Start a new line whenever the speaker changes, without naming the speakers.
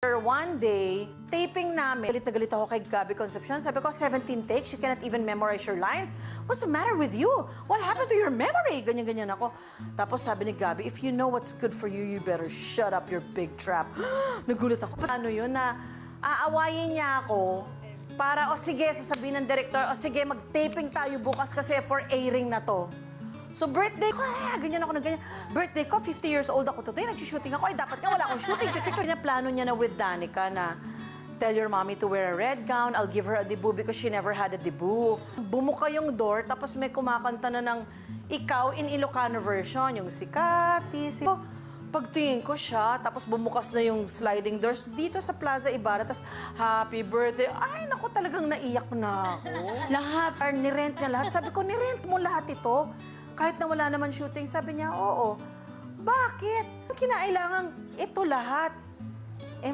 One day, taping namin, galit na galit ako kay Gabby Concepcion. Sabi ko, 17 takes, you cannot even memorize your lines. What's the matter with you? What happened to your memory? Ganyan-ganyan ako. Tapos sabi ni Gabby, if you know what's good for you, you better shut up your big trap. Nagulat ako. Ano yun na aawayin niya ako para, o sige, sasabihin ng director, o sige, mag-taping tayo bukas kasi for airing na to. So birthday ko, ganyan ako na ganyan. Birthday ko, 50 years old ako today. Nag-shooting ako. Ay, dapat nga wala akong shooting. Plano niya na with Danica na tell your mommy to wear a red gown. I'll give her a debut because she never had a debut. Bumuka yung door, tapos may kumakanta na ng Ikaw in Ilocano version. Yung Sikati. Pagtingin ko siya, tapos bumukas na yung sliding doors dito sa Plaza Ibarra. Tapos, happy birthday. Ay, naku, talagang naiyak na ako.
Lahat.
Nirent niya lahat. Sabi ko, nirent mo lahat ito? Kahit na wala naman shooting, sabi niya, oo. Bakit? Kinailangan ito lahat. Eh,